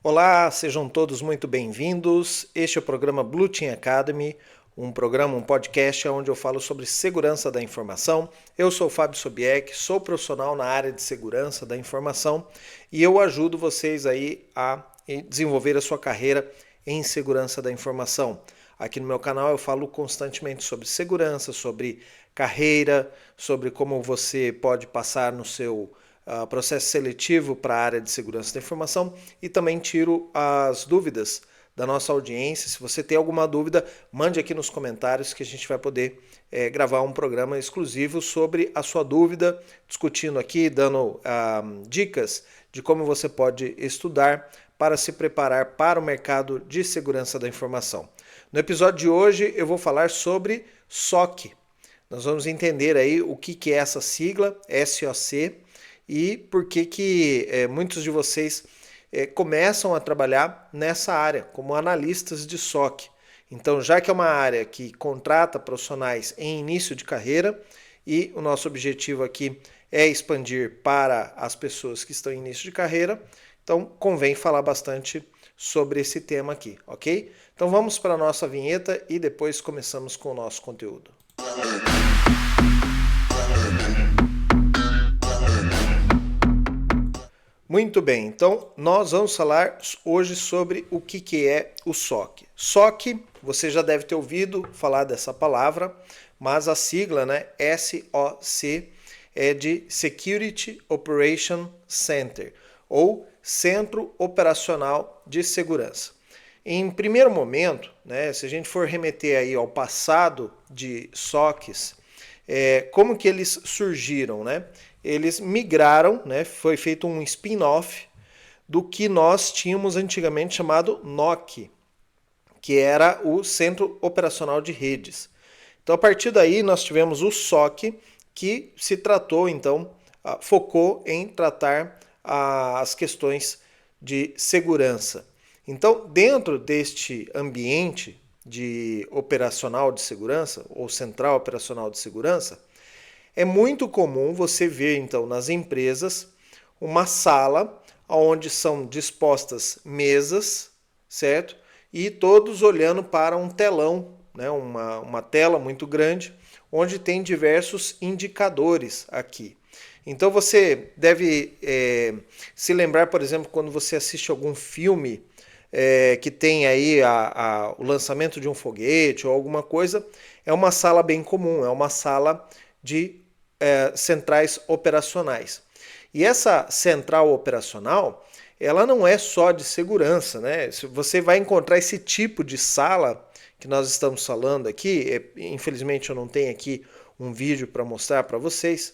Olá, sejam todos muito bem-vindos. Este é o programa Blue Team Academy, um podcast onde eu falo sobre segurança da informação. Eu sou o Fábio Sobieck, sou profissional na área de segurança da informação e eu ajudo vocês aí a desenvolver a sua carreira em segurança da informação. Aqui no meu canal eu falo constantemente sobre segurança, sobre carreira, sobre como você pode passar no seu processo seletivo para a área de segurança da informação e também tiro as dúvidas da nossa audiência. Se você tem alguma dúvida, mande aqui nos comentários que a gente vai poder gravar um programa exclusivo sobre a sua dúvida, discutindo aqui, dando dicas de como você pode estudar para se preparar para o mercado de segurança da informação. No episódio de hoje eu vou falar sobre SOC. Nós vamos entender aí o que é essa sigla, SOC, e por que muitos de vocês começam a trabalhar nessa área, como analistas de SOC. Então, já que é uma área que contrata profissionais em início de carreira, e o nosso objetivo aqui é expandir para as pessoas que estão em início de carreira, então convém falar bastante sobre esse tema aqui, ok? Então vamos para a nossa vinheta e depois começamos com o nosso conteúdo. Muito bem, então nós vamos falar hoje sobre o que é o SOC. SOC, você já deve ter ouvido falar dessa palavra, mas a sigla, né, SOC, é de Security Operation Center, ou Centro Operacional de Segurança. Em primeiro momento, né, se a gente for remeter aí ao passado de SOCs, como que eles surgiram, né? Eles migraram, né, foi feito um spin-off do que nós tínhamos antigamente chamado NOC, que era o Centro Operacional de Redes. Então, a partir daí, nós tivemos o SOC, que se tratou, então, focou em tratar as questões de segurança. Então, dentro deste ambiente de operacional de segurança, ou central operacional de segurança, é muito comum você ver, então, nas empresas, uma sala onde são dispostas mesas, certo? E todos olhando para um telão, né? Uma tela muito grande, onde tem diversos indicadores aqui. Então você deve se lembrar, por exemplo, quando você assiste algum filme que tem aí o lançamento de um foguete ou alguma coisa, é uma sala bem comum, é uma sala de centrais operacionais. E essa central operacional, ela não é só de segurança, né? Você vai encontrar esse tipo de sala que nós estamos falando aqui, infelizmente eu não tenho aqui um vídeo para mostrar para vocês,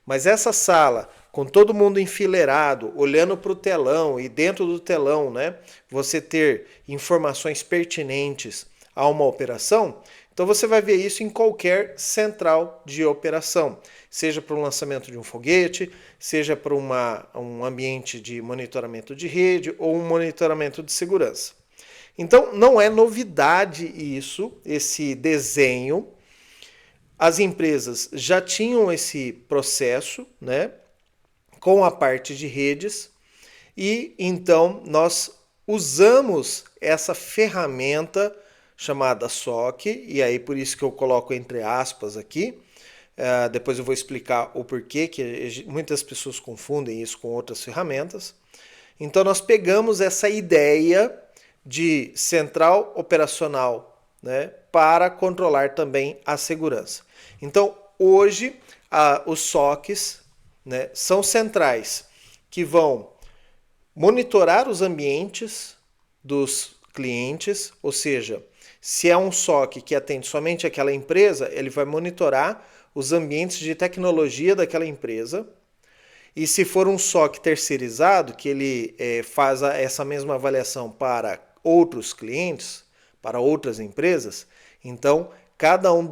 mas essa sala, com todo mundo enfileirado, olhando para o telão e dentro do telão, né, você ter informações pertinentes a uma operação, então você vai ver isso em qualquer central de operação, seja para o lançamento de um foguete, seja para um ambiente de monitoramento de rede ou um monitoramento de segurança. Então não é novidade isso, esse desenho. As empresas já tinham esse processo, né, com a parte de redes, e então nós usamos essa ferramenta chamada SOC, e aí por isso que eu coloco entre aspas aqui, depois eu vou explicar o porquê, que muitas pessoas confundem isso com outras ferramentas. Então nós pegamos essa ideia de central operacional, né, para controlar também a segurança. Então hoje os SOCs, né, são centrais que vão monitorar os ambientes dos clientes, ou seja, se é um SOC que atende somente aquela empresa, ele vai monitorar os ambientes de tecnologia daquela empresa. E se for um SOC terceirizado, que ele faz essa mesma avaliação para outros clientes, para outras empresas, então cada um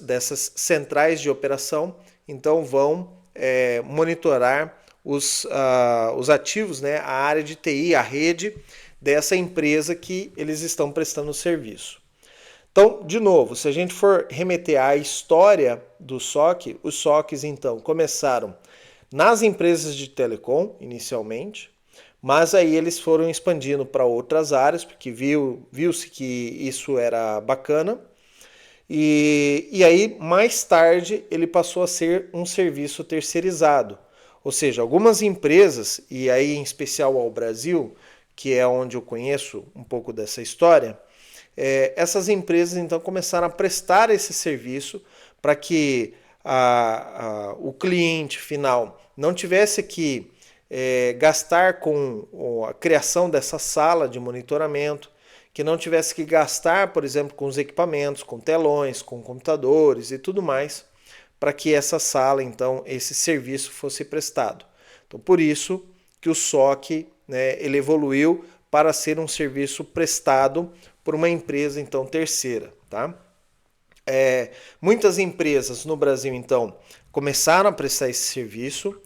dessas centrais de operação então vão monitorar os ativos, né, a área de TI, a rede dessa empresa que eles estão prestando serviço. Então, de novo, se a gente for remeter à história do SOC, os SOCs então começaram nas empresas de telecom, inicialmente, Mas aí eles foram expandindo para outras áreas, porque viu-se que isso era bacana. E aí, mais tarde, ele passou a ser um serviço terceirizado. Ou seja, algumas empresas, e aí em especial ao Brasil, que é onde eu conheço um pouco dessa história, essas empresas então começaram a prestar esse serviço para que o cliente final não tivesse que gastar com a criação dessa sala de monitoramento, que não tivesse que gastar, por exemplo, com os equipamentos, com telões, com computadores e tudo mais, para que essa sala, então, esse serviço fosse prestado. Então, por isso que o SOC, né, ele evoluiu para ser um serviço prestado por uma empresa, então, terceira, tá? Muitas empresas no Brasil, então, começaram a prestar esse serviço,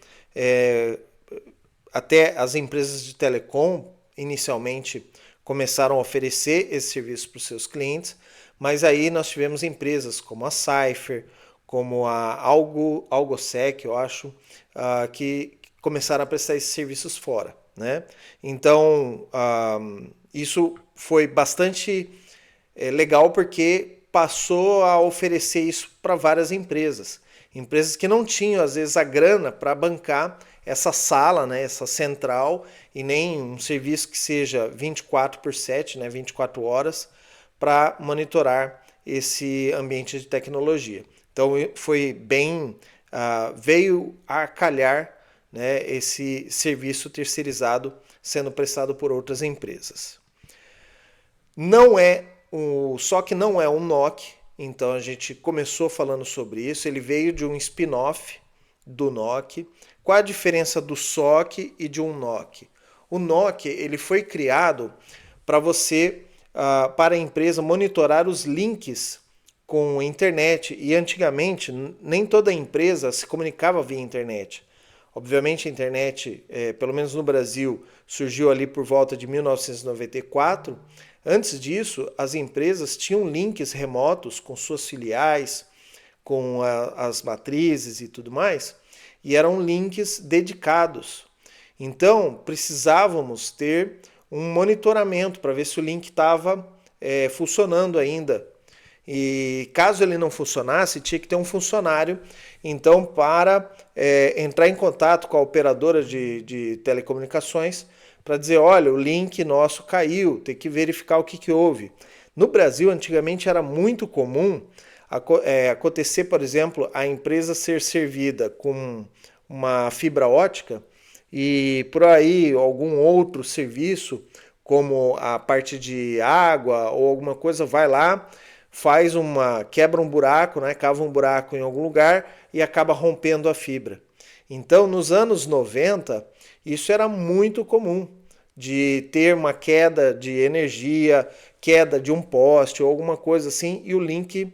até as empresas de telecom, inicialmente, começaram a oferecer esse serviço para os seus clientes, mas aí nós tivemos empresas como a Cypher, como a Algosec, eu acho, que começaram a prestar esses serviços fora, né? Então, isso foi bastante legal porque passou a oferecer isso para várias empresas. Empresas que não tinham, às vezes, a grana para bancar essa sala, né, essa central, e nem um serviço que seja 24/7, né, 24 horas, para monitorar esse ambiente de tecnologia. Então foi bem, veio a calhar, né, esse serviço terceirizado sendo prestado por outras empresas. Só que não é um NOC, então a gente começou falando sobre isso, ele veio de um spin-off do NOC. Qual a diferença do SOC e de um NOC? O NOC ele foi criado para você, para a empresa monitorar os links com a internet, e antigamente nem toda empresa se comunicava via internet. Obviamente a internet, pelo menos no Brasil, surgiu ali por volta de 1994. Antes disso, as empresas tinham links remotos com suas filiais, com as matrizes e tudo mais, e eram links dedicados. Então, precisávamos ter um monitoramento para ver se o link estava funcionando ainda. E caso ele não funcionasse, tinha que ter um funcionário, então, para entrar em contato com a operadora de telecomunicações para dizer, olha, o link nosso caiu, tem que verificar o que houve. No Brasil, antigamente era muito comum acontecer, por exemplo, a empresa ser servida com uma fibra ótica e por aí algum outro serviço, como a parte de água ou alguma coisa, vai lá, quebra um buraco, né, cava um buraco em algum lugar e acaba rompendo a fibra. Então, nos anos 90, isso era muito comum, de ter uma queda de energia, queda de um poste ou alguma coisa assim, e o link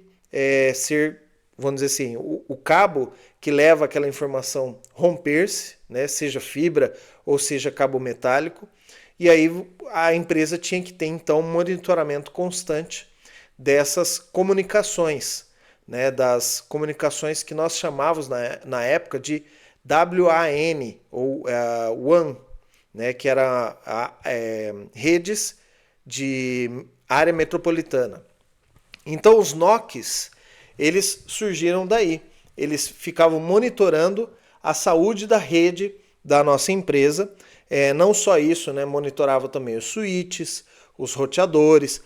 ser, vamos dizer assim, o cabo que leva aquela informação romper-se, né, seja fibra ou seja cabo metálico, e aí a empresa tinha que ter então um monitoramento constante dessas comunicações, né, das comunicações que nós chamávamos na época de WAN ou WAN, né, que era redes de área metropolitana. Então os NOCs, eles surgiram daí. Eles ficavam monitorando a saúde da rede da nossa empresa. Não só isso, né, monitoravam também os switches, os roteadores.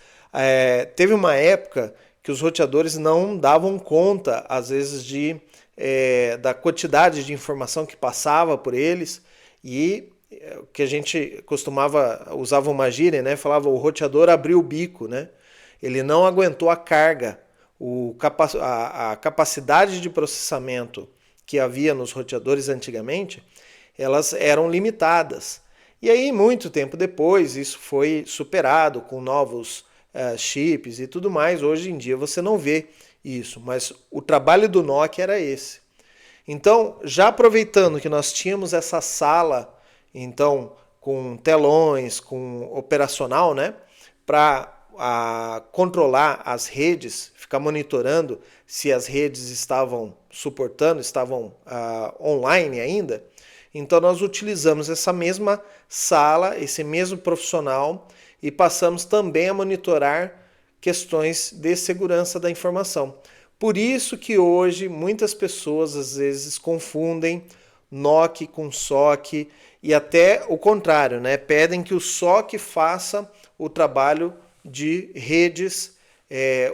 Teve uma época que os roteadores não davam conta, às vezes, da quantidade de informação que passava por eles, e que a gente usava uma gíria, né? Falava o roteador abriu o bico, né? Ele não aguentou a carga, a capacidade de processamento que havia nos roteadores antigamente, elas eram limitadas. E aí, muito tempo depois, isso foi superado com novos chips e tudo mais. Hoje em dia você não vê isso, mas o trabalho do NOC era esse. Então, já aproveitando que nós tínhamos essa sala, então, com telões, com operacional, né, para controlar as redes, ficar monitorando se as redes estavam suportando, estavam online ainda, Então nós utilizamos essa mesma sala, esse mesmo profissional e passamos também a monitorar questões de segurança da informação. Por isso que hoje muitas pessoas às vezes confundem NOC com SOC e até o contrário, né? Pedem que o SOC faça o trabalho de redes,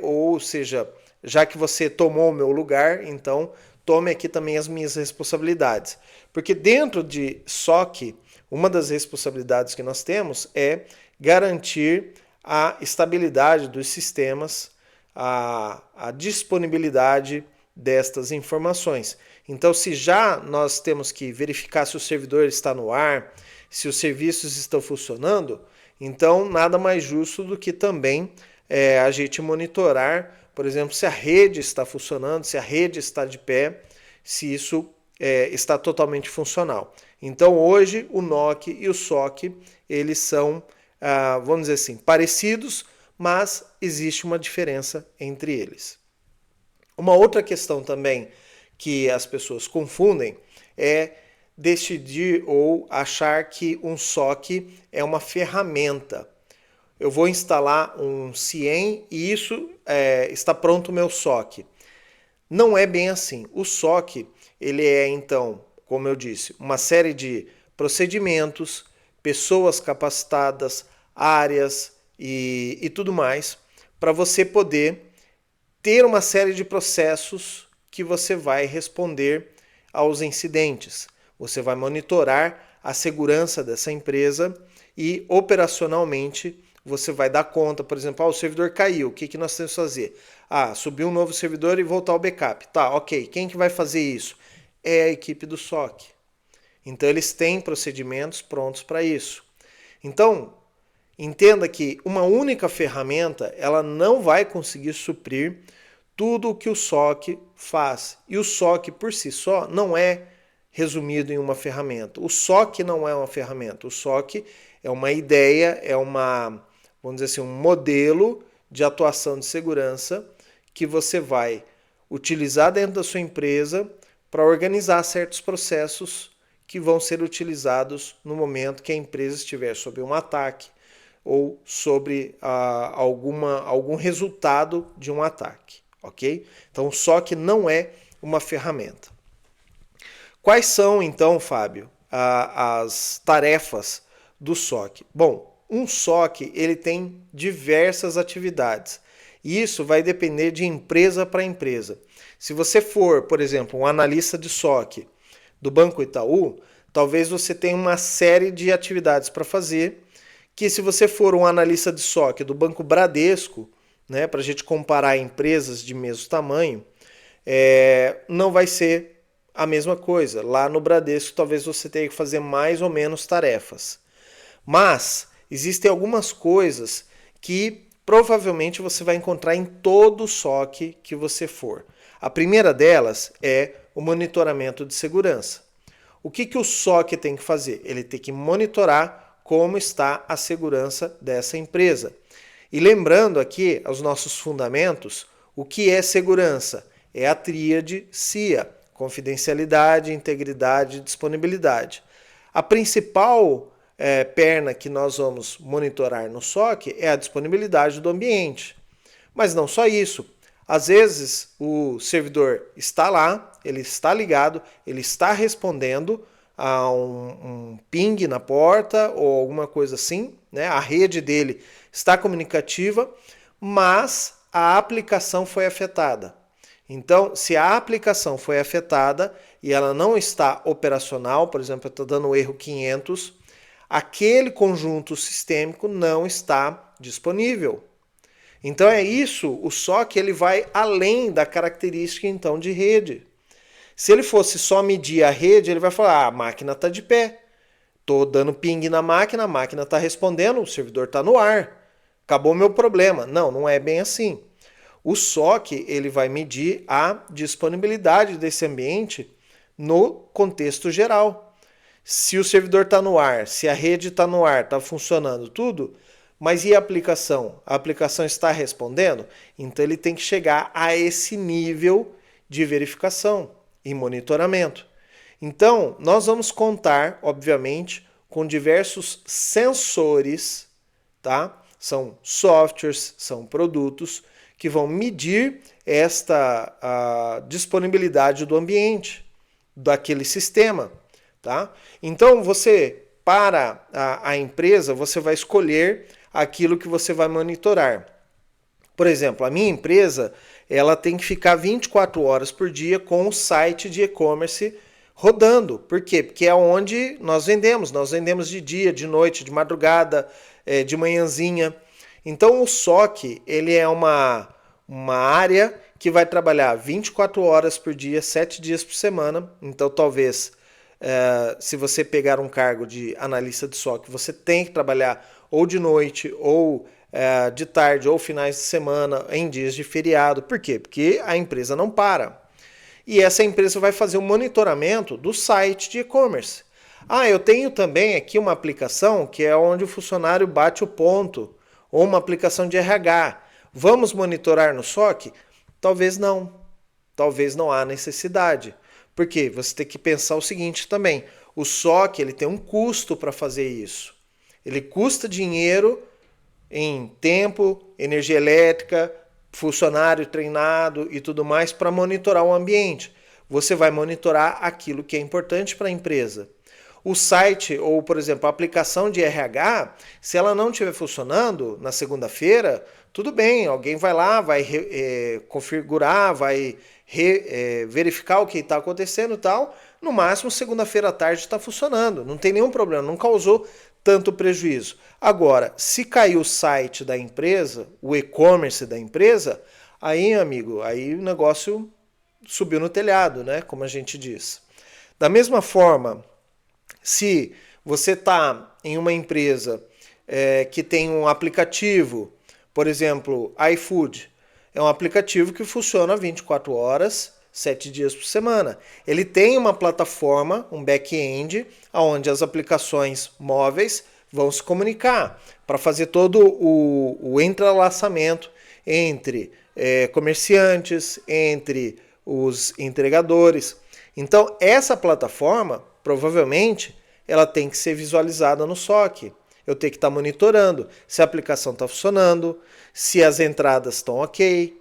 ou seja, já que você tomou o meu lugar, então tome aqui também as minhas responsabilidades. Porque dentro de SOC, uma das responsabilidades que nós temos é garantir a estabilidade dos sistemas, a disponibilidade destas informações. Então, se já nós temos que verificar se o servidor está no ar, se os serviços estão funcionando, então nada mais justo do que também a gente monitorar, por exemplo, se a rede está funcionando, se a rede está de pé, se isso está totalmente funcional. Então, hoje, o NOC e o SOC, eles são, vamos dizer assim, parecidos, mas existe uma diferença entre eles. Uma outra questão também que as pessoas confundem é decidir ou achar que um SOC é uma ferramenta. Eu vou instalar um CIEM e isso está pronto o meu SOC. Não é bem assim. O SOC, ele é então, como eu disse, uma série de procedimentos, pessoas capacitadas, áreas e tudo mais, para você poder ter uma série de processos que você vai responder aos incidentes. Você vai monitorar a segurança dessa empresa e operacionalmente você vai dar conta, por exemplo, o servidor caiu, o que nós temos que fazer? Subir um novo servidor e voltar ao backup. Tá, ok, quem que vai fazer isso? É a equipe do SOC. Então eles têm procedimentos prontos para isso. Então, entenda que uma única ferramenta, ela não vai conseguir suprir tudo o que o SOC faz. E o SOC por si só não é resumido em uma ferramenta. O SOC não é uma ferramenta. O SOC é uma ideia, é vamos dizer assim, um modelo de atuação de segurança que você vai utilizar dentro da sua empresa para organizar certos processos que vão ser utilizados no momento que a empresa estiver sob um ataque ou sobre algum resultado de um ataque, ok? Então o SOC não é uma ferramenta. Quais são então, Fábio, as tarefas do SOC? Bom, um SOC ele tem diversas atividades e isso vai depender de empresa para empresa. Se você for, por exemplo, um analista de SOC do Banco Itaú, talvez você tenha uma série de atividades para fazer que se você for um analista de SOC do Banco Bradesco, né, para a gente comparar empresas de mesmo tamanho, não vai ser a mesma coisa. Lá no Bradesco talvez você tenha que fazer mais ou menos tarefas. Mas existem algumas coisas que provavelmente você vai encontrar em todo o SOC que você for. A primeira delas é o monitoramento de segurança. O que o SOC tem que fazer? Ele tem que monitorar como está a segurança dessa empresa. E lembrando aqui aos nossos fundamentos, o que é segurança? É a tríade CIA, confidencialidade, integridade e disponibilidade. A principal perna que nós vamos monitorar no SOC é a disponibilidade do ambiente. Mas não só isso. Às vezes o servidor está lá, ele está ligado, ele está respondendo a um ping na porta ou alguma coisa assim, né? A rede dele está comunicativa, mas a aplicação foi afetada. Então, se a aplicação foi afetada e ela não está operacional, por exemplo, está dando o erro 500, aquele conjunto sistêmico não está disponível. Então é isso, o SOC ele vai além da característica então de rede. Se ele fosse só medir a rede, ele vai falar, a máquina está de pé, estou dando ping na máquina, a máquina está respondendo, o servidor está no ar, acabou o meu problema. Não, não é bem assim. O SOC ele vai medir a disponibilidade desse ambiente no contexto geral. Se o servidor está no ar, se a rede está no ar, está funcionando tudo, mas e a aplicação? A aplicação está respondendo? Então ele tem que chegar a esse nível de verificação e monitoramento. Então, nós vamos contar, obviamente, com diversos sensores, tá? São softwares, são produtos que vão medir esta disponibilidade do ambiente, daquele sistema, tá? Então, para a empresa, você vai escolher aquilo que você vai monitorar. Por exemplo, a minha empresa, ela tem que ficar 24 horas por dia com o site de e-commerce rodando. Por quê? Porque é onde nós vendemos. Nós vendemos de dia, de noite, de madrugada, de manhãzinha. Então o SOC, ele é uma área que vai trabalhar 24 horas por dia, 7 dias por semana. Então talvez, se você pegar um cargo de analista de SOC, você tem que trabalhar ou de noite, ou de tarde, ou finais de semana, em dias de feriado. Por quê? Porque a empresa não para. E essa empresa vai fazer um monitoramento do site de e-commerce. Eu tenho também aqui uma aplicação que é onde o funcionário bate o ponto, ou uma aplicação de RH. Vamos monitorar no SOC? Talvez não. Talvez não há necessidade. Porque você tem que pensar o seguinte também. O SOC ele tem um custo para fazer isso. Ele custa dinheiro em tempo, energia elétrica, funcionário treinado e tudo mais para monitorar o ambiente. Você vai monitorar aquilo que é importante para a empresa. O site ou, por exemplo, a aplicação de RH, se ela não estiver funcionando na segunda-feira, tudo bem, alguém vai lá, vai configurar, vai verificar o que está acontecendo e tal. No máximo, segunda-feira à tarde está funcionando, não tem nenhum problema, não causou tanto prejuízo. Agora, se caiu o site da empresa, o e-commerce da empresa, aí, amigo, aí o negócio subiu no telhado, né? Como a gente diz. Da mesma forma, se você está em uma empresa que tem um aplicativo, por exemplo, iFood, é um aplicativo que funciona 24 horas, 7 dias por semana. Ele tem uma plataforma, um back-end, onde as aplicações móveis vão se comunicar para fazer todo o entrelaçamento entre comerciantes, entre os entregadores. Então, essa plataforma, provavelmente, ela tem que ser visualizada no SOC. Eu tenho que estar monitorando se a aplicação está funcionando, se as entradas estão ok,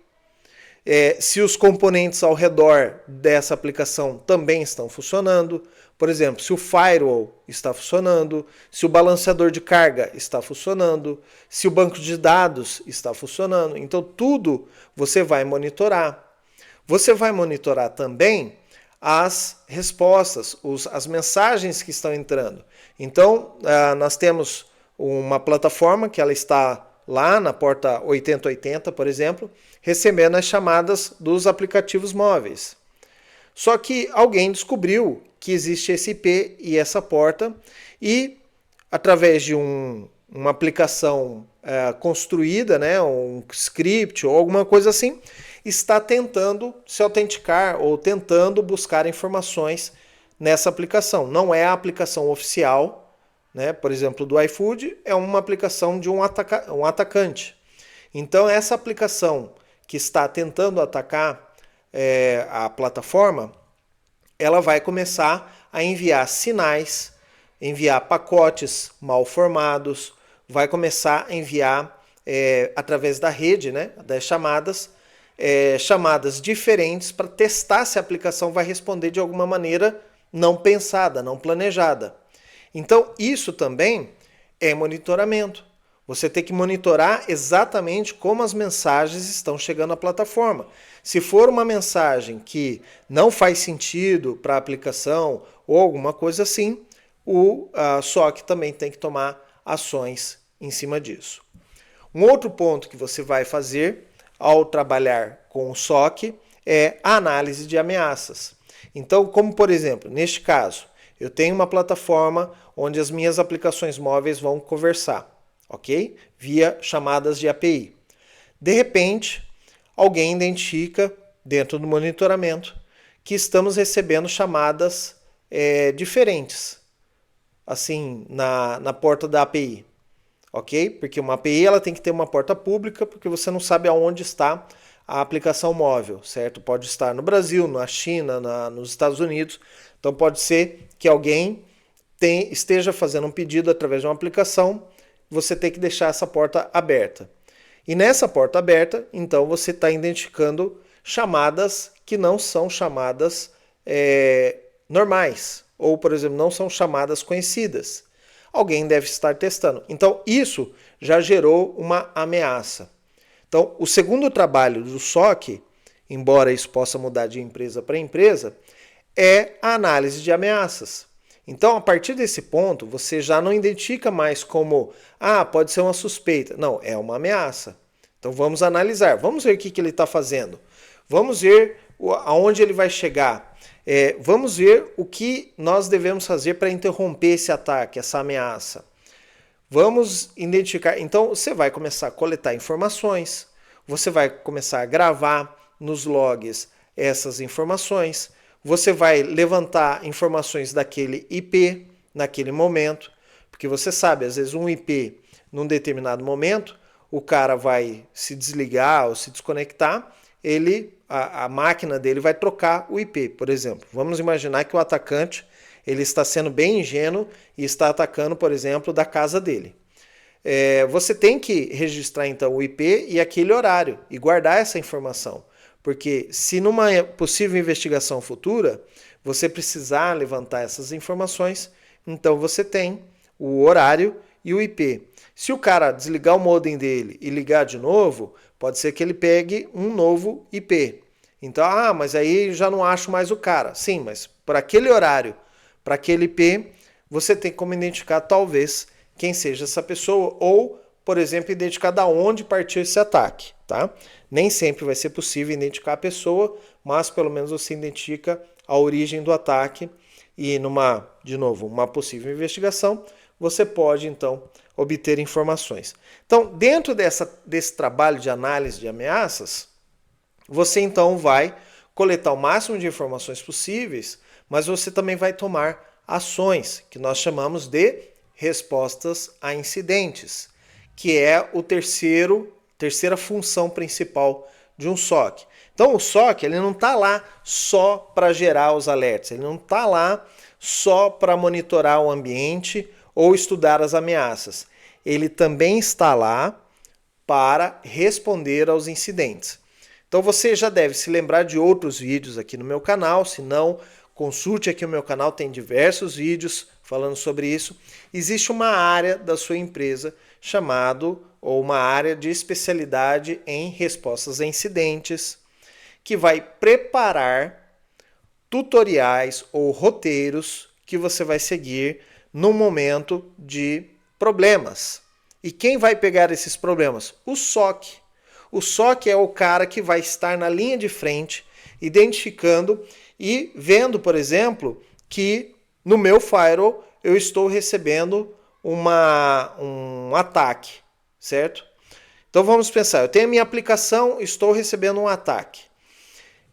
se os componentes ao redor dessa aplicação também estão funcionando. Por exemplo, se o firewall está funcionando, se o balanceador de carga está funcionando, se o banco de dados está funcionando. Então, tudo você vai monitorar. Você vai monitorar também as respostas, as mensagens que estão entrando. Então, nós temos uma plataforma que ela está lá na porta 8080, por exemplo, recebendo as chamadas dos aplicativos móveis. Só que alguém descobriu que existe esse IP e essa porta e, através de uma aplicação construída, né, um script ou alguma coisa assim, está tentando se autenticar ou tentando buscar informações nessa aplicação. Não é a aplicação oficial, né? Por exemplo, do iFood, é uma aplicação de um atacante. Então, essa aplicação que está tentando atacar a plataforma, ela vai começar a enviar sinais, enviar pacotes mal formados, vai começar a enviar através da rede, né, das chamadas diferentes para testar se a aplicação vai responder de alguma maneira não pensada, não planejada. Então, isso também é monitoramento. Você tem que monitorar exatamente como as mensagens estão chegando à plataforma. Se for uma mensagem que não faz sentido para a aplicação ou alguma coisa assim, o SOC também tem que tomar ações em cima disso. Um outro ponto que você vai fazer ao trabalhar com o SOC é a análise de ameaças. Então, como por exemplo, neste caso, eu tenho uma plataforma onde as minhas aplicações móveis vão conversar, ok? Via chamadas de API. De repente, alguém identifica dentro do monitoramento que estamos recebendo chamadas diferentes, assim, na porta da API. Ok? Porque uma API ela tem que ter uma porta pública, porque você não sabe aonde está a aplicação móvel, certo? Pode estar no Brasil, na China, nos Estados Unidos. Então pode ser que alguém esteja fazendo um pedido através de uma aplicação, você tem que deixar essa porta aberta. E nessa porta aberta, então você está identificando chamadas que não são chamadas normais, ou, por exemplo, não são chamadas conhecidas. Alguém deve estar testando. Então, isso já gerou uma ameaça. Então, o segundo trabalho do SOC, embora isso possa mudar de empresa para empresa, é a análise de ameaças. Então, a partir desse ponto, você já não identifica mais como, pode ser uma suspeita. Não, é uma ameaça. Então, vamos analisar. Vamos ver o que ele está fazendo. Vamos ver aonde ele vai chegar. Vamos ver o que nós devemos fazer para interromper esse ataque, essa ameaça. Vamos identificar. Então, você vai começar a coletar informações, você vai começar a gravar nos logs essas informações, você vai levantar informações daquele IP naquele momento, porque você sabe, às vezes um IP, num determinado momento, o cara vai se desligar ou se desconectar, a máquina dele vai trocar o IP, por exemplo. Vamos imaginar que o atacante ele está sendo bem ingênuo e está atacando, por exemplo, da casa dele. Você tem que registrar então o IP e aquele horário e guardar essa informação. Porque se numa possível investigação futura você precisar levantar essas informações, então você tem o horário e o IP. Se o cara desligar o modem dele e ligar de novo, pode ser que ele pegue um novo IP. Então, mas aí já não acho mais o cara. Sim, mas para aquele horário, para aquele IP, você tem como identificar talvez quem seja essa pessoa ou, por exemplo, identificar de onde partiu esse ataque, tá? Nem sempre vai ser possível identificar a pessoa, mas pelo menos você identifica a origem do ataque e de novo, uma possível investigação, você pode então obter informações. Então, dentro desse trabalho de análise de ameaças, você então vai coletar o máximo de informações possíveis, mas você também vai tomar ações, que nós chamamos de respostas a incidentes, que é a terceira função principal de um SOC. Então o SOC ele não está lá só para gerar os alertas, ele não está lá só para monitorar o ambiente ou estudar as ameaças. Ele também está lá para responder aos incidentes. Então você já deve se lembrar de outros vídeos aqui no meu canal, se não, consulte aqui o meu canal, tem diversos vídeos falando sobre isso. Existe uma área da sua empresa ou uma área de especialidade em respostas a incidentes, que vai preparar tutoriais ou roteiros que você vai seguir no momento de problemas. E quem vai pegar esses problemas? O SOC. O SOC é o cara que vai estar na linha de frente, identificando e vendo, por exemplo, que no meu firewall eu estou recebendo um ataque, certo? Então vamos pensar, eu tenho a minha aplicação, estou recebendo um ataque.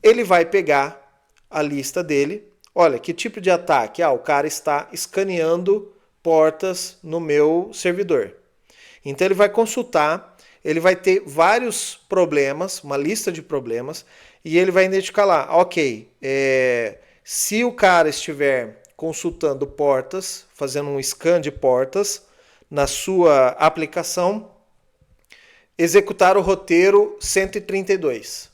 Ele vai pegar a lista dele, olha, que tipo de ataque? O cara está escaneando portas no meu servidor. Então ele vai consultar, ele vai ter vários problemas, uma lista de problemas, e ele vai identificar lá, ok, se o cara estiver consultando portas, fazendo um scan de portas na sua aplicação, executar o roteiro 132,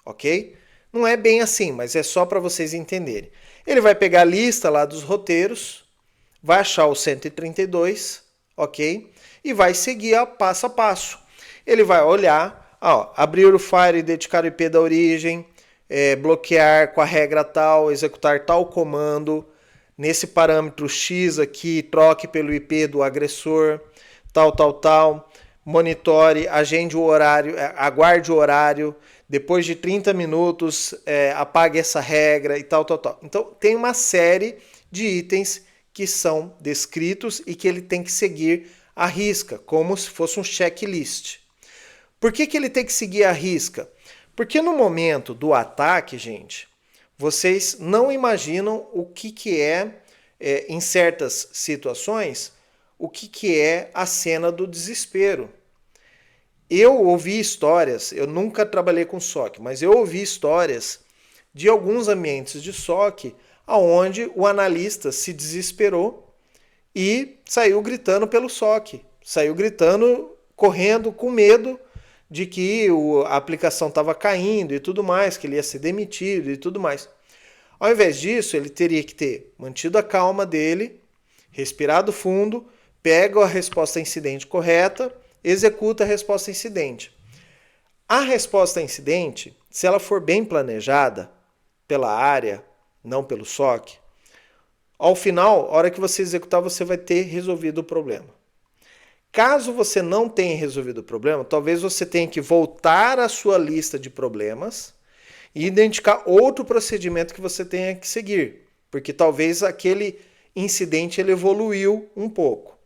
ok? Não é bem assim, mas é só para vocês entenderem. Ele vai pegar a lista lá dos roteiros, vai achar o 132, ok? E vai seguir passo a passo. Ele vai olhar, abrir o Fire e dedicar o IP da origem, bloquear com a regra tal, executar tal comando, nesse parâmetro X aqui, troque pelo IP do agressor, tal, monitore, agende o horário, aguarde o horário, depois de 30 minutos apague essa regra e tal. Então tem uma série de itens que são descritos e que ele tem que seguir à risca, como se fosse um checklist. Por que ele tem que seguir à risca? Porque no momento do ataque, gente, vocês não imaginam o que é, em certas situações, o que é a cena do desespero. Eu ouvi histórias, eu nunca trabalhei com SOC, mas eu ouvi histórias de alguns ambientes de SOC aonde o analista se desesperou e saiu gritando pelo SOC, saiu gritando, correndo com medo de que a aplicação estava caindo e tudo mais, que ele ia ser demitido e tudo mais. Ao invés disso, ele teria que ter mantido a calma dele, respirado fundo, pega a resposta a incidente correta, executa a resposta a incidente. A resposta a incidente, se ela for bem planejada pela área, não pelo SOC, ao final, a hora que você executar, você vai ter resolvido o problema. Caso você não tenha resolvido o problema, talvez você tenha que voltar à sua lista de problemas e identificar outro procedimento que você tenha que seguir, porque talvez aquele incidente ele evoluiu um pouco.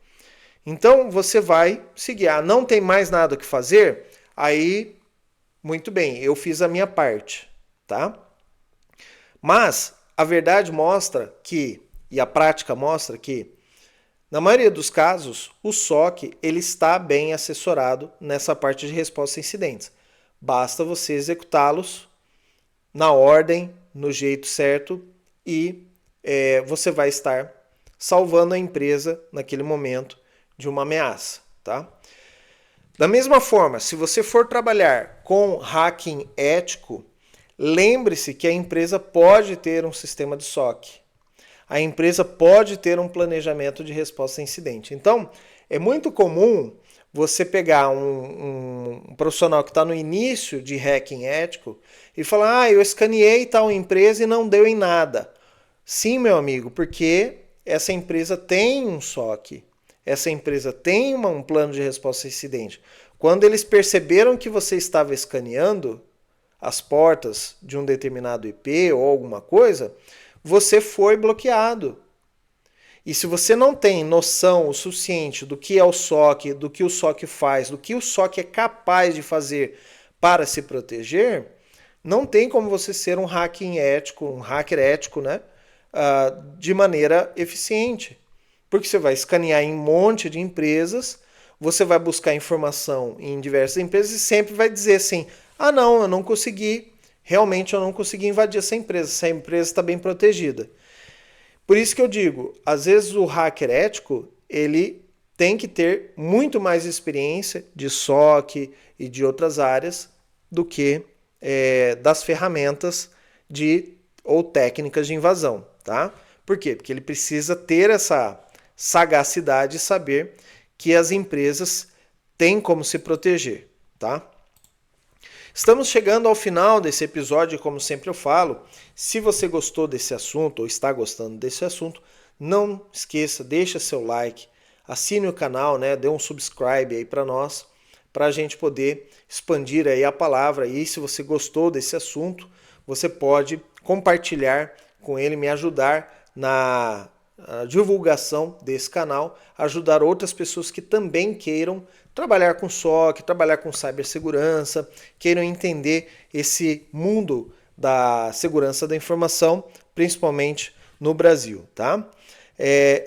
Então você vai seguir. Não tem mais nada que fazer? Aí, muito bem, eu fiz a minha parte, tá? Mas a verdade mostra que, e a prática mostra que, na maioria dos casos, o SOC ele está bem assessorado nessa parte de resposta a incidentes. Basta você executá-los na ordem, no jeito certo e você vai estar salvando a empresa naquele momento de uma ameaça, tá? Da mesma forma, se você for trabalhar com hacking ético, lembre-se que a empresa pode ter um sistema de SOC. A empresa pode ter um planejamento de resposta a incidente. Então, é muito comum você pegar um profissional que está no início de hacking ético e falar, eu escaneei tal empresa e não deu em nada. Sim, meu amigo, porque essa empresa tem um SOC, essa empresa tem um plano de resposta a incidente. Quando eles perceberam que você estava escaneando as portas de um determinado IP ou alguma coisa, você foi bloqueado. E se você não tem noção o suficiente do que é o SOC, do que o SOC faz, do que o SOC é capaz de fazer para se proteger, não tem como você ser um hacker ético, né? De maneira eficiente. Porque você vai escanear em um monte de empresas, você vai buscar informação em diversas empresas e sempre vai dizer assim, não, eu não consegui, realmente eu não consegui invadir essa empresa está bem protegida. Por isso que eu digo, às vezes o hacker ético, ele tem que ter muito mais experiência de SOC e de outras áreas do que das ferramentas ou técnicas de invasão, tá? Por quê? Porque ele precisa ter essa sagacidade e saber que as empresas têm como se proteger, tá? Estamos chegando ao final desse episódio, como sempre eu falo. Se você gostou desse assunto ou está gostando desse assunto, não esqueça, deixa seu like, assine o canal, né? Dê um subscribe aí para nós, para a gente poder expandir aí a palavra. E se você gostou desse assunto, você pode compartilhar com ele, me ajudar na divulgação desse canal, ajudar outras pessoas que também queiram trabalhar com SOC, trabalhar com cibersegurança, queiram entender esse mundo da segurança da informação, principalmente no Brasil, tá?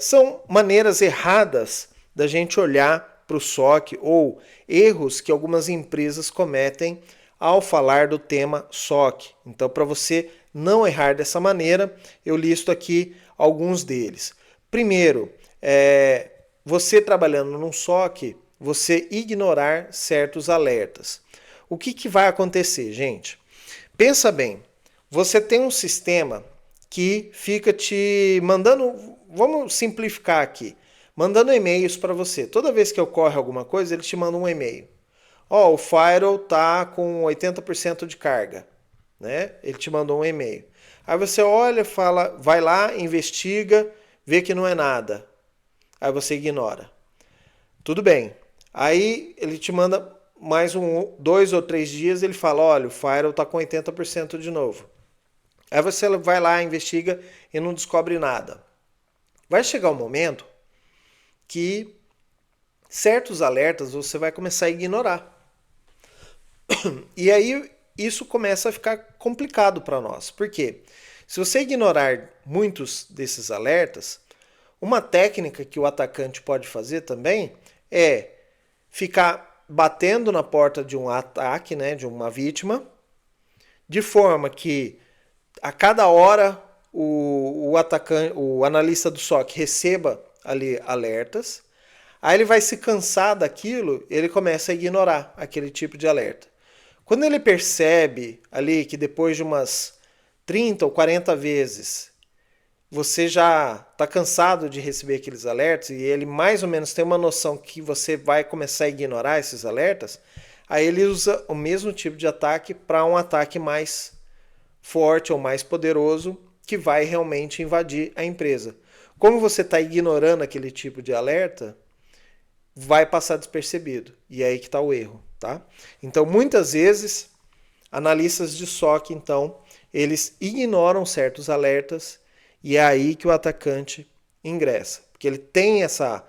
São maneiras erradas da gente olhar para o SOC ou erros que algumas empresas cometem ao falar do tema SOC. Então, para você não errar dessa maneira, eu listo aqui alguns deles. Primeiro, você trabalhando num SOC, você ignorar certos alertas. O que vai acontecer, gente? Pensa bem, você tem um sistema que fica te mandando, vamos simplificar aqui, mandando e-mails para você. Toda vez que ocorre alguma coisa, ele te manda um e-mail. O firewall está com 80% de carga, né? Ele te mandou um e-mail. Aí você olha, fala, vai lá, investiga, vê que não é nada. Aí você ignora. Tudo bem. Aí ele te manda mais 2 ou 3 dias, ele fala, olha, o firewall está com 80% de novo. Aí você vai lá, investiga e não descobre nada. Vai chegar um momento que certos alertas você vai começar a ignorar. E aí isso começa a ficar complicado para nós. Por quê? Se você ignorar muitos desses alertas, uma técnica que o atacante pode fazer também é ficar batendo na porta de um ataque, né, de uma vítima, de forma que a cada hora o analista do SOC receba ali alertas, aí ele vai se cansar daquilo, ele começa a ignorar aquele tipo de alerta. Quando ele percebe ali que depois de umas 30 ou 40 vezes você já está cansado de receber aqueles alertas e ele mais ou menos tem uma noção que você vai começar a ignorar esses alertas, aí ele usa o mesmo tipo de ataque para um ataque mais forte ou mais poderoso que vai realmente invadir a empresa. Como você está ignorando aquele tipo de alerta, vai passar despercebido. E é aí que está o erro, tá? Então, muitas vezes, analistas de SOC, então, eles ignoram certos alertas e é aí que o atacante ingressa. Porque ele tem essa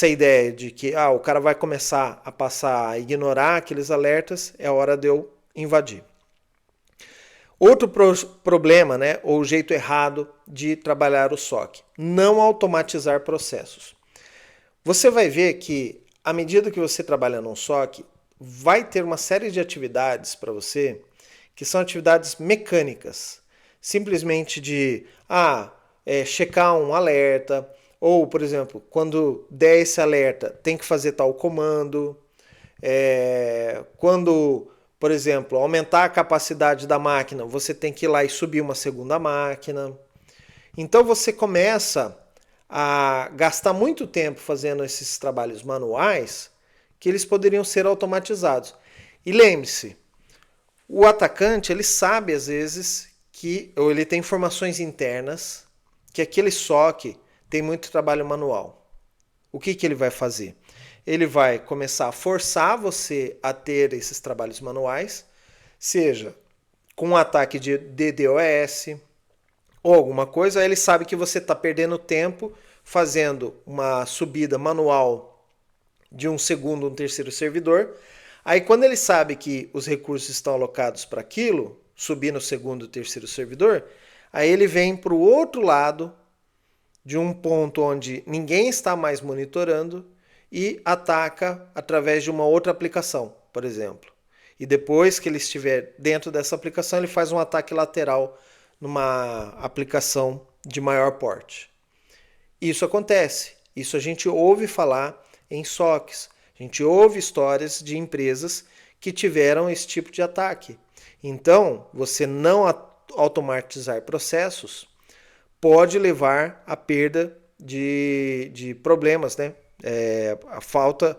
ideia de que o cara vai começar a passar a ignorar aqueles alertas, é hora de eu invadir. Outro problema, né, ou o jeito errado de trabalhar o SOC, não automatizar processos. Você vai ver que, à medida que você trabalha no SOC, vai ter uma série de atividades para você que são atividades mecânicas. Simplesmente de checar um alerta, ou, por exemplo, quando der esse alerta, tem que fazer tal comando. Quando, por exemplo, aumentar a capacidade da máquina, você tem que ir lá e subir uma segunda máquina. Então você começa a gastar muito tempo fazendo esses trabalhos manuais que eles poderiam ser automatizados. E lembre-se, o atacante ele sabe às vezes ou ele tem informações internas que aquele SOC tem muito trabalho manual. O que ele vai fazer? Ele vai começar a forçar você a ter esses trabalhos manuais, seja com um ataque de DDoS ou alguma coisa, aí ele sabe que você está perdendo tempo fazendo uma subida manual de um segundo, um terceiro servidor. Aí quando ele sabe que os recursos estão alocados para aquilo, subir no segundo, terceiro servidor, aí ele vem para o outro lado de um ponto onde ninguém está mais monitorando e ataca através de uma outra aplicação, por exemplo. E depois que ele estiver dentro dessa aplicação, ele faz um ataque lateral numa aplicação de maior porte. Isso acontece. Isso a gente ouve falar em SOCs. A gente ouve histórias de empresas que tiveram esse tipo de ataque. Então, você não automatizar processos pode levar à perda de problemas, né? A falta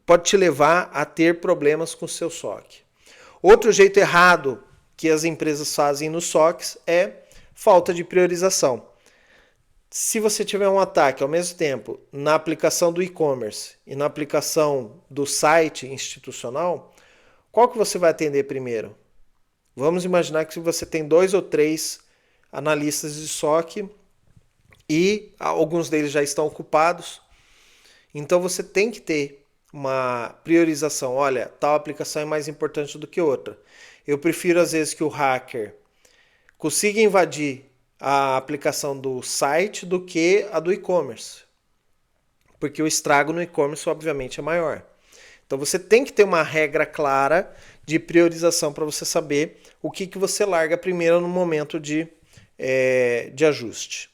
pode te levar a ter problemas com o seu SOC. Outro jeito errado que as empresas fazem nos SOCs é falta de priorização. Se você tiver um ataque ao mesmo tempo na aplicação do e-commerce e na aplicação do site institucional, qual que você vai atender primeiro? Vamos imaginar que você tem 2 ou 3 analistas de SOC e alguns deles já estão ocupados. Então você tem que ter uma priorização. Olha, tal aplicação é mais importante do que outra. Eu prefiro às vezes que o hacker consiga invadir a aplicação do site do que a do e-commerce. Porque o estrago no e-commerce obviamente é maior. Então você tem que ter uma regra clara de priorização para você saber o que você larga primeiro no momento de ajuste.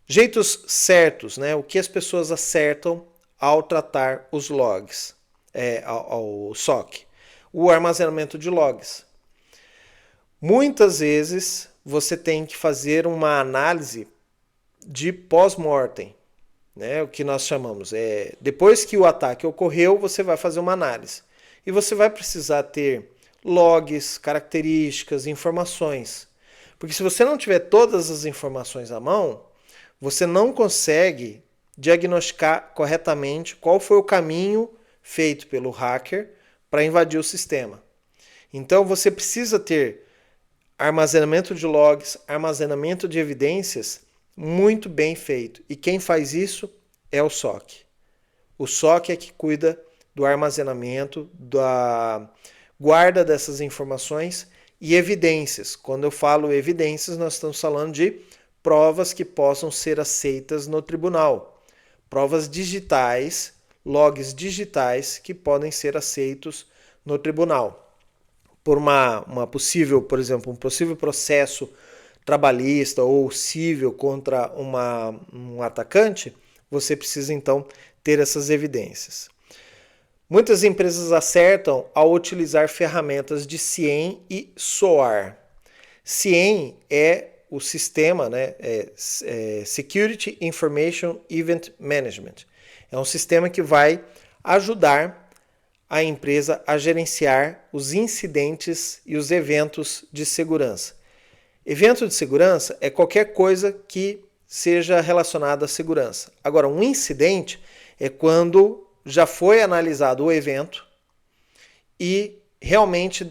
Jeitos certos, né? O que as pessoas acertam ao tratar os logs, ao SOC. O armazenamento de logs. Muitas vezes você tem que fazer uma análise de pós-mortem, né? O que nós chamamos depois que o ataque ocorreu, você vai fazer uma análise. E você vai precisar ter logs, características, informações. Porque se você não tiver todas as informações à mão, você não consegue diagnosticar corretamente qual foi o caminho feito pelo hacker para invadir o sistema. Então você precisa ter armazenamento de logs, armazenamento de evidências muito bem feito. E quem faz isso é o SOC. O SOC é que cuida do armazenamento, da guarda dessas informações e evidências. Quando eu falo evidências, nós estamos falando de provas que possam ser aceitas no tribunal. Provas digitais, logs digitais que podem ser aceitos no tribunal. Por uma possível, por exemplo, um possível processo trabalhista ou civil contra um atacante, você precisa então ter essas evidências. Muitas empresas acertam ao utilizar ferramentas de SIEM e SOAR. SIEM é o sistema, né, Security Information Event Management. É um sistema que vai ajudar a empresa a gerenciar os incidentes e os eventos de segurança. Evento de segurança é qualquer coisa que seja relacionada à segurança. Agora, um incidente é quando já foi analisado o evento e realmente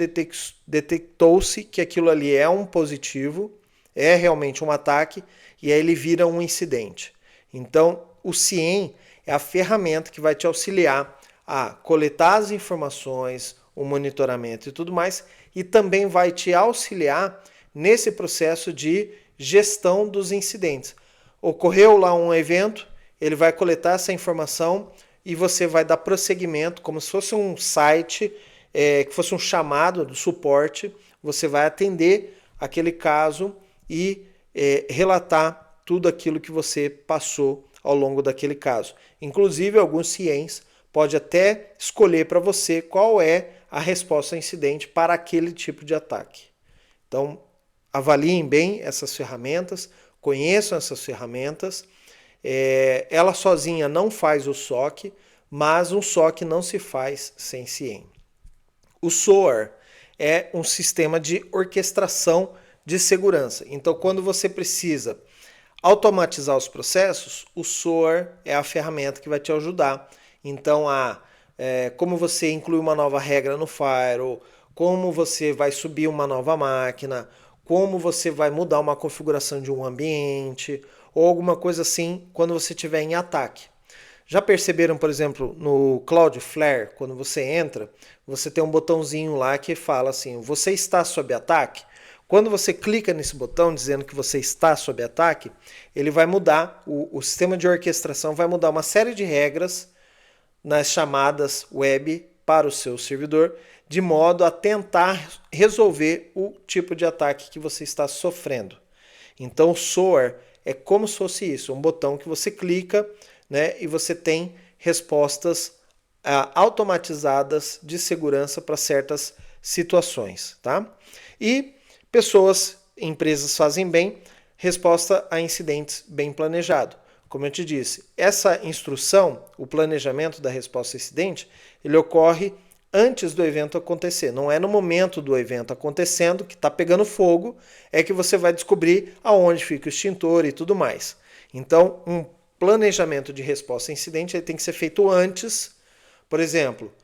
detectou-se que aquilo ali é um positivo, é realmente um ataque, e aí ele vira um incidente. Então, o SIEM é a ferramenta que vai te auxiliar a coletar as informações, o monitoramento e tudo mais, e também vai te auxiliar nesse processo de gestão dos incidentes. Ocorreu lá um evento, ele vai coletar essa informação e você vai dar prosseguimento, como se fosse um site, que fosse um chamado do suporte, você vai atender aquele caso e relatar tudo aquilo que você passou ao longo daquele caso. Inclusive, alguns CIEMs pode até escolher para você qual é a resposta ao incidente para aquele tipo de ataque. Então, avaliem bem essas ferramentas, conheçam essas ferramentas. Ela sozinha não faz o SOC, mas um SOC não se faz sem SIEM. O SOAR é um sistema de orquestração de segurança. Então, quando você precisa automatizar os processos, o SOAR é a ferramenta que vai te ajudar. Então, como você inclui uma nova regra no firewall, como você vai subir uma nova máquina, como você vai mudar uma configuração de um ambiente, ou alguma coisa assim, quando você estiver em ataque. Já perceberam, por exemplo, no Cloudflare, quando você entra, você tem um botãozinho lá que fala assim, você está sob ataque? Quando você clica nesse botão dizendo que você está sob ataque, ele vai mudar, o sistema de orquestração vai mudar uma série de regras nas chamadas web para o seu servidor, de modo a tentar resolver o tipo de ataque que você está sofrendo. Então o SOAR é como se fosse isso, um botão que você clica, né, e você tem respostas automatizadas de segurança para certas situações. Tá? E empresas fazem bem, resposta a incidentes bem planejado. Como eu te disse, essa instrução, o planejamento da resposta a incidente, ele ocorre antes do evento acontecer. Não é no momento do evento acontecendo, que está pegando fogo, é que você vai descobrir aonde fica o extintor e tudo mais. Então, um planejamento de resposta a incidente ele tem que ser feito antes. Por exemplo,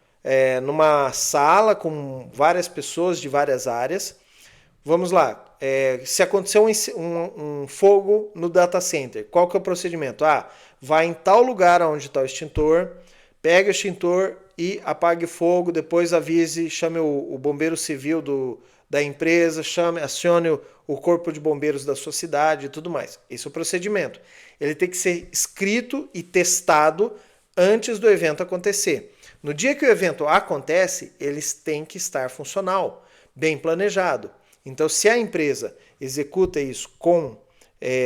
numa sala com várias pessoas de várias áreas, vamos lá, se aconteceu um fogo no data center, qual que é o procedimento? Vai em tal lugar onde está o extintor, pega o extintor e apague o fogo, depois avise, chame o bombeiro civil da empresa, acione o corpo de bombeiros da sua cidade e tudo mais. Esse é o procedimento. Ele tem que ser escrito e testado antes do evento acontecer. No dia que o evento acontece, eles têm que estar funcional, bem planejado. Então, se a empresa executa isso com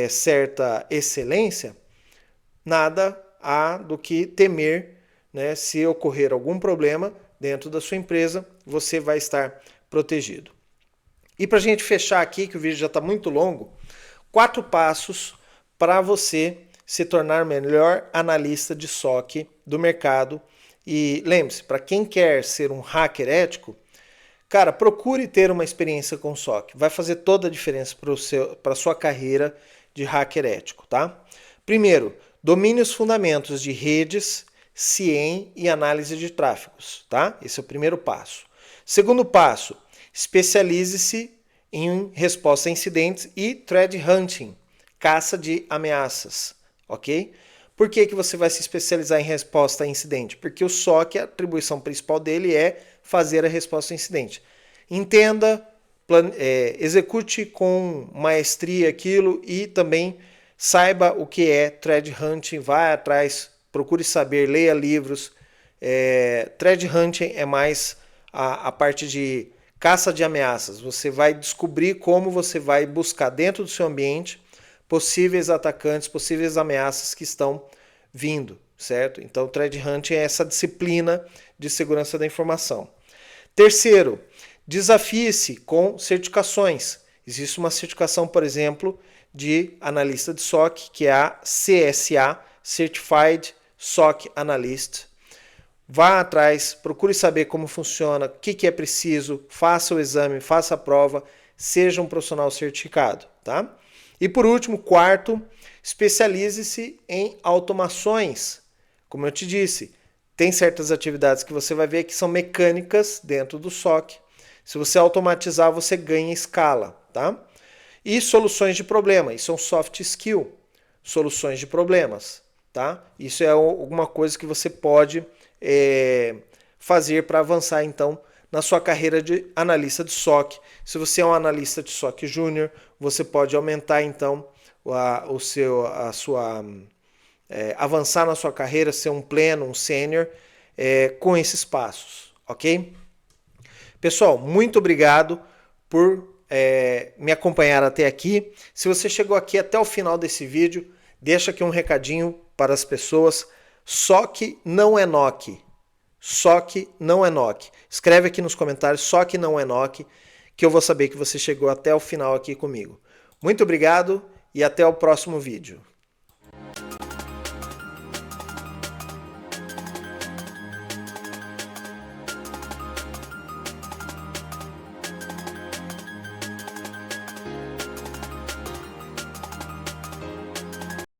certa excelência, nada há do que temer, né? Se ocorrer algum problema dentro da sua empresa, você vai estar protegido. E para a gente fechar aqui, que o vídeo já está muito longo, 4 passos para você se tornar melhor analista de SOC do mercado. E lembre-se, para quem quer ser um hacker ético, cara, procure ter uma experiência com SOC. Vai fazer toda a diferença para a sua carreira de hacker ético, tá? Primeiro, domine os fundamentos de redes, SIEM e análise de tráfegos, tá? Esse é o primeiro passo. Segundo passo, especialize-se em resposta a incidentes e threat hunting, caça de ameaças, ok? Por que você vai se especializar em resposta a incidente? Porque o SOC, a atribuição principal dele é fazer a resposta a incidente. Entenda, execute com maestria aquilo e também saiba o que é threat hunting, vai atrás, procure saber, leia livros. Threat hunting é mais a parte de Caça de ameaças. Você vai descobrir como você vai buscar dentro do seu ambiente possíveis atacantes, possíveis ameaças que estão vindo, certo? Então, Threat Hunting é essa disciplina de segurança da informação. Terceiro, desafie-se com certificações. Existe uma certificação, por exemplo, de analista de SOC, que é a CSA, Certified SOC Analyst. Vá atrás, procure saber como funciona, o que é preciso, faça o exame, faça a prova, seja um profissional certificado, tá? E por último, quarto, especialize-se em automações. Como eu te disse, tem certas atividades que você vai ver que são mecânicas dentro do SOC. Se você automatizar, você ganha escala, tá? E soluções de problema, isso é um soft skill, soluções de problemas, tá? Isso é alguma coisa que você pode fazer para avançar, então, na sua carreira de analista de SOC. Se você é um analista de SOC júnior, você pode aumentar, então, avançar na sua carreira, ser um pleno, um sênior, com esses passos, ok? Pessoal, muito obrigado por me acompanhar até aqui. Se você chegou aqui até o final desse vídeo, deixa aqui um recadinho para as pessoas. SOC não é NOC. SOC não é NOC. Escreve aqui nos comentários, SOC não é NOC, que eu vou saber que você chegou até o final aqui comigo. Muito obrigado e até o próximo vídeo.